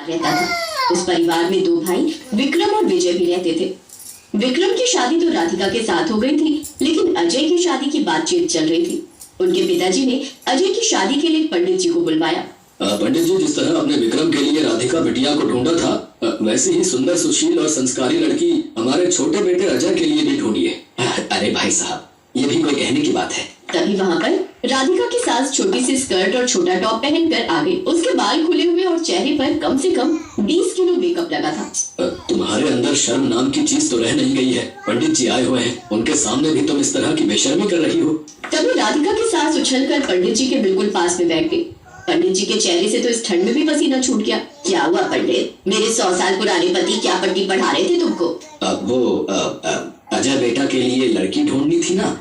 रहता था। उस परिवार में दो भाई विक्रम और विजय भी रहते थे। विक्रम की शादी तो राधिका के साथ हो गई थी, लेकिन अजय की शादी की बातचीत चल रही थी। उनके पिताजी ने अजय की शादी के लिए पंडित जी को बुलवाया। पंडित जी, जिस तरह आपने विक्रम के लिए राधिका बिटिया को ढूंढा था, वैसे ही सुंदर, सुशील और संस्कारी लड़की हमारे छोटे बेटे अजय के लिए भी ढूंढिए। अरे भाई साहब, ये भी कोई कहने की बात है। तभी वहाँ पर राधिका की सास छोटी सी स्कर्ट और छोटा टॉप पहनकर आ गई। उसके बाल खुले हुए और चेहरे पर कम से कम 20 किलो मेकअप लगा था। तुम्हारे अंदर शर्म नाम की चीज तो रह नहीं गई है। पंडित जी आए हुए हैं, उनके सामने भी तुम इस तरह की बेशर्मी कर रही हो। तभी राधिका की सास उछलकर पंडित जी के बिल्कुल पास में बैठ गई। पंडित जी के चेहरे से तो इस ठंड में भी पसीना छूट गया। क्या हुआ पंडित, मेरे 100 साल पुराने पति क्या पट्टी पढ़ा रहे थे तुमको? वो अजय बेटा के लिए लड़की ढूंढनी थी ना,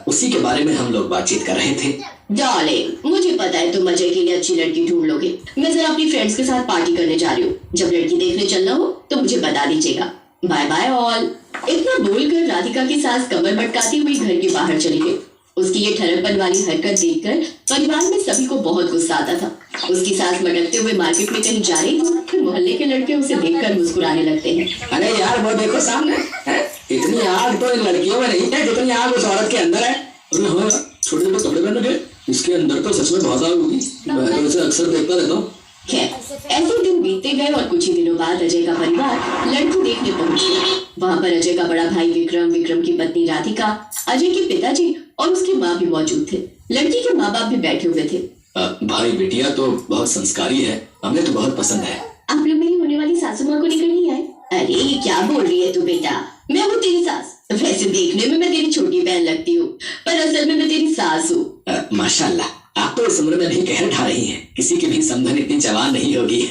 उसी के बारे में हम लोग बातचीत कर रहे थे। डार्लिंग, मुझे पता है तुम अजय के लिए अच्छी लड़की ढूंढ लोगे। मैं जरा अपनी फ्रेंड्स के साथ पार्टी करने जा रही हूँ। जब लड़की देखने चलना हो तो मुझे बता दीजिएगा। Bye bye all. इतना बोलकर राधिका की सास कमर मटकाती हुई घर के बाहर चली गई। उसकी ये ठरकपन वाली हरकत देखकर परिवार में सभी को बहुत गुस्सा आता था। उसकी सास मटकते हुए मार्केट में कहीं जा रही थी, फिर मोहल्ले के लड़के उसे देखकर मुस्कुराने लगते हैं। अरे यार, वो देखो सामने है? इतनी आग तो इन लड़कियों में नहीं है जितनी आग उस औरत के अंदर है। अरे हाँ, छोटे छोटे कपड़े पहन के, इसके अंदर तो सच में बहुत आग होगी। मैं तो इसे अक्सर देखता रहता हूँ। खैर, ऐसे दिन बीतते गए और कुछ ही दिनों बाद अजय का परिवार लड़की देखने पहुंच गया। वहाँ पर अजय का बड़ा भाई विक्रम, विक्रम की पत्नी राधिका, अजय के पिताजी और उसकी माँ भी मौजूद थे। लड़की के माँ बाप भी बैठे हुए थे। भाई बिटिया तो बहुत संस्कारी है, हमें तो बहुत पसंद है। आप लोग मेरी होने वाली सासू माँ को लेकर नहीं आए? अरे ये क्या बोल रही है तू बेटा, मैं हूँ तेरी सास। वैसे देखने में मैं तेरी छोटी बहन लगती हूँ, पर असल में मैं तेरी सास हूँ। माशाल्लाह, आप तो इस उम्र में भी कहर ढा रही हैं। किसी की भी समधन इतनी जवान नहीं होगी।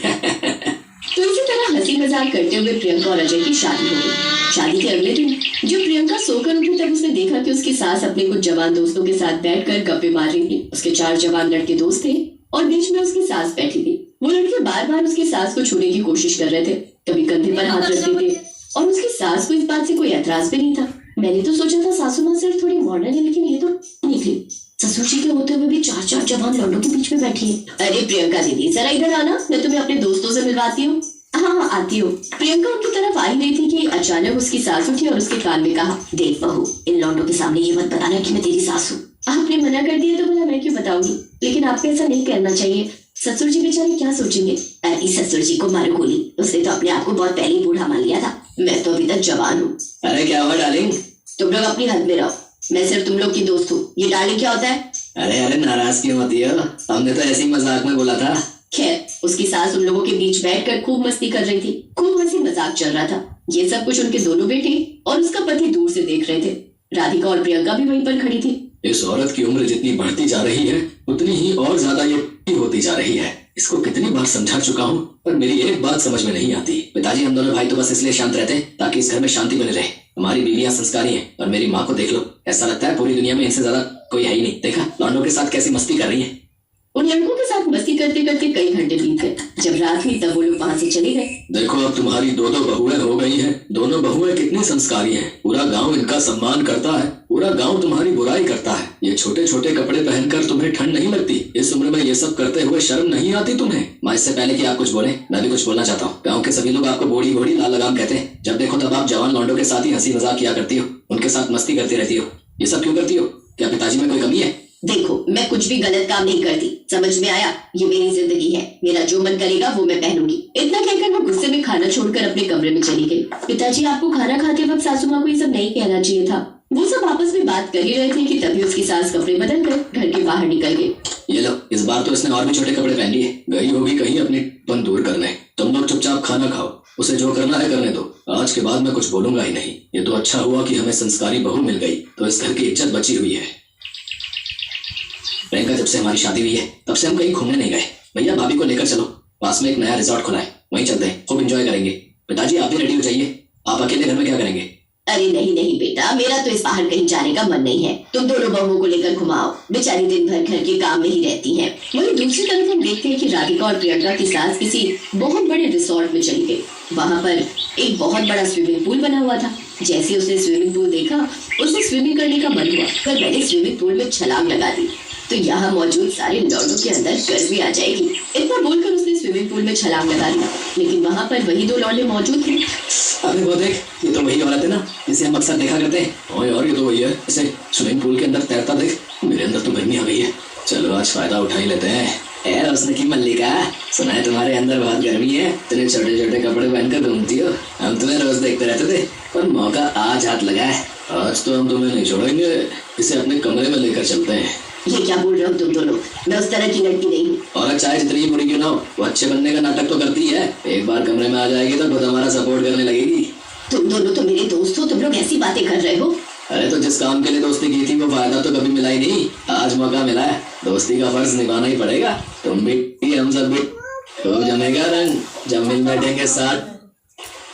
तो इसी तरह हंसी मजाक करते हुए प्रियंका और अजय की शादी हो गई। शादी के अगले दिन जब प्रियंका सोकर उठी तब उसने देखा कि उसकी सास अपने कुछ जवान दोस्तों के साथ बैठकर गप्पे मार रही थी। उसके 4 जवान लड़के दोस्त थे और बीच में उसकी सास बैठी थी। वो लड़के बार बार उसकी सास को छूने की कोशिश कर रहे थे, कभी कंधे पर हाथ रखते थे और उसकी सास को इस बात से कोई एतराज भी नहीं था। मैंने तो सोचा था सासू माँ सिर्फ थोड़ी मॉडर्न है, लेकिन ये तो निकली ससुर जी के होते हुए भी 4 जवान लौंडों के बीच में बैठी है। अरे प्रियंका दीदी, जरा इधर आना, मैं तुम्हें अपने दोस्तों से मिलवाती हूँ। हाँ आती हूँ। प्रियंका उनकी तरफ आ ही रही थी कि अचानक उसकी सास उठी और उसके कान में कहा, देख बहू, इन लौंडों के सामने ये मत बताना कि मैं तेरी सास हूँ। आपने मना कर दिया तो भला मैं क्यों बताऊंगी, लेकिन आपको ऐसा नहीं करना चाहिए। ससुर जी बेचारे क्या सोचेंगे? अरे ससुर जी को मारो गोली, उसने तो अपने आप को बहुत पहले ही बूढ़ा मान लिया था। मैं तो अभी तक जवान हूँ। अरे क्या हुआ डार्लिंग? तुम लोग अपनी हद में रहो, मैं सिर्फ तुम लोग की दोस्त हूँ। ये डार्लिंग क्या होता है? अरे नाराज क्यों होती हो? हमने तो ऐसे ही मजाक में बोला था। खैर, उसकी सास उन लोगों के बीच बैठकर खूब मस्ती कर रही थी। खूब हंसी मजाक चल रहा था। ये सब कुछ उनके दोनों बेटे और उसका पति दूर से देख रहे थे। राधिका और प्रियंका भी वहीं पर खड़ी थी। इस औरत की उम्र जितनी बढ़ती जा रही है, उतनी ही और ज्यादा ये होती जा रही है। इसको कितनी बार समझा चुका हूँ, पर मेरी एक बात समझ में नहीं आती। पिताजी, हम दोनों भाई तो बस इसलिए शांत रहते हैं ताकि इस घर में शांति बनी रहे। हमारी बीवियां संस्कारी हैं, और मेरी माँ को देख लो, ऐसा लगता है पूरी दुनिया में इनसे ज्यादा कोई है ही नहीं। देखा लौंडों के साथ कैसी मस्ती कर रही है। उन लड़कों के साथ मस्ती करते करते कई घंटे बीत गए। जब रात हुई तब वो लोग वहाँ से चले गए। देखो, अब तुम्हारी 2 बहुएं हो गई हैं। दोनों बहुएं कितनी संस्कारी हैं। पूरा गांव इनका सम्मान करता है, पूरा गांव तुम्हारी बुराई करता है। ये छोटे छोटे कपड़े पहनकर तुम्हें ठंड नहीं लगती? इस उम्र में ये सब करते हुए शर्म नहीं आती तुम्हें? माँ, इससे पहले कि आप कुछ बोले, मैं भी कुछ बोलना चाहता हूँ। गाँव के सभी लोग आपको बूढ़ी घोड़ी लाल लगाम कहते हैं। जब देखो तब आप जवान लौंडों के साथ ही हंसी मजाक किया करती हो, उनके साथ मस्ती करती रहती हो। ये सब क्यों करती हो? क्या पिताजी में कोई कमी है? देखो, मैं कुछ भी गलत काम नहीं करती, समझ में आया? ये मेरी जिंदगी है, मेरा जो मन करेगा वो मैं पहनूंगी। इतना कहकर वो गुस्से में खाना छोड़कर अपने कमरे में चली गई। पिताजी, आपको खाना खाते वक्त सासू माँ को ये सब नहीं कहना चाहिए था। वो सब आपस में बात कर ही रहे थे कि तभी उसकी सास कपड़े बदल कर घर के बाहर निकल गई। ये लो, इस बार तो इसने और भी छोटे कपड़े पहन लिए। गई होगी कहीं अपनी पन दूर करने। तुम लोग चुपचाप खाना खाओ, उसे जो करना है करने दो। आज के बाद मैं कुछ बोलूंगा ही नहीं। ये तो अच्छा हुआ कि हमें संस्कारी बहू मिल गई, तो इस घर की इज्जत बची हुई है। प्रियंका, जब से हमारी शादी हुई है तब से हम कहीं घूमने नहीं गए। भैया, भाभी को लेकर चलो, पास में एक नया रिजॉर्ट खुला है, वहीं चलते हैं, खूब एंजॉय करेंगे। पिताजी, आप भी रेडी हो जाइए। आप अकेले घर में क्या करेंगे? अरे नहीं नहीं बेटा, मेरा तो इस बाहर कहीं जाने का मन नहीं है। तुम दोनों बहुओं को लेकर घुमाओ, बेचारी दिन भर घर के काम में ही रहती हैं। वहीं दूसरी तरफ हम देखते हैं कि राधिका और प्रियंका की सास किसी बहुत बड़े रिसोर्ट में चली गई। वहाँ पर एक बहुत बड़ा स्विमिंग पूल बना हुआ था। जैसे उसने स्विमिंग पूल देखा, उसे स्विमिंग करने का मन हुआ, पर पहले स्विमिंग पूल में छलांग लगा दी। तो यहाँ मौजूद सारे लौंडों के अंदर गर्मी आ जाएगी। इतना बोलकर उसने स्विमिंग पूल में छलांग लगा दी, लेकिन वहाँ पर वही दो लौंडे मौजूद थे। अरे वो देख, ये तो वही औरत है ना जिसे हम अक्सर देखा करते हैं। ओए और ये तो वही है, इसे स्विमिंग पूल के अंदर तैरता देख। मेरे अंदर तो गर्मी आ गई है, चलो आज फायदा उठा ही लेते हैं। यार उसने की मल्लिका, सुना है तुम्हारे अंदर बहुत गर्मी है, इतने छोटे छोटे कपड़े पहनकर घूमती हो। हम तुम्हें रोज देखते रहते थे, पर मौका आज हाथ लगा है। आज तो हम तुम्हें नहीं छोड़ेंगे, इसे अपने कमरे में लेकर चलते हैं। ये क्या बोल रहे हो तुम दोनों? मैं उस तरह की लड़की नहीं हूँ। और चाहे जितनी बुरी क्यों ना हो, वो अच्छे बनने का नाटक तो करती है। एक बार कमरे में आ जाएगी तो खुद हमारा सपोर्ट करने लगेगी। तुम दोनों तो मेरे दोस्त हो, तुम लोग ऐसी बातें कर रहे हो। अरे तो जिस काम के लिए दोस्ती की थी वो फायदा तो कभी मिला ही नहीं, आज मौका मिला है, दोस्ती का फर्ज निभाना ही पड़ेगा। तुम भी हम सब भी, खूब जमेगा रंग जब मिल बैठेंगे साथ।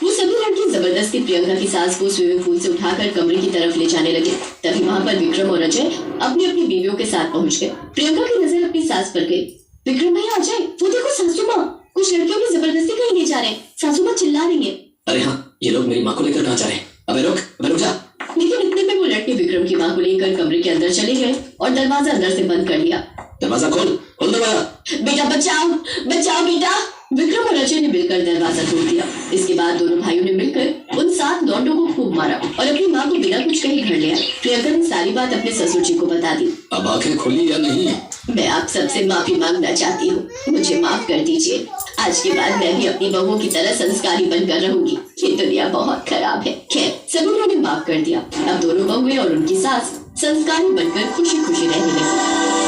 वो सभी लड़के जबरदस्ती प्रियंका की सास को स्विमिंग पूल से उठाकर कमरे की तरफ ले जाने लगे। तभी वहाँ पर विक्रम और अजय अपनी अपनी बीवियों के साथ पहुँच गए। प्रियंका की नजर अपनी सास पर गई। विक्रम भैया, अजय, वो देखो सासू माँ कुछ लड़कियों को जबरदस्ती कहीं ले जा रहे हैं। सासू माँ चिल्ला रही है। अरे हाँ, ये लोग मेरी माँ को लेकर कहाँ जा रहे हैं? अबे रुक जा। लेकिन इतने में वो लड़के विक्रम की माँ को लेकर कमरे के अंदर चले गए और दरवाजा अंदर से बंद कर लिया। दरवाजा खोल दरवाजा। बेटा बचाओ बचाओ बेटा। विक्रम और अजय ने मिलकर दरवाजा तोड़ दिया। इसके बाद दोनों भाइयों ने मिलकर उन 7 लौंडों को खूब मारा और अपनी माँ को बिना कुछ कहे घर ले आए। प्रियंका ने सारी बात अपने ससुर जी को बता दी। अब आंखें खोली या नहीं? मैं आप सबसे माफी मांगना चाहती हूँ, मुझे माफ कर दीजिए। आज के बाद मैं भी अपनी बहू की तरह संस्कारी बनकर रहूंगी। ये दुनिया बहुत खराब है। खैर, सभी लोगों ने माफ कर दिया। अब दोनों बहुएं और उनकी सास संस्कारी बनकर खुशी खुशी रहने लगी।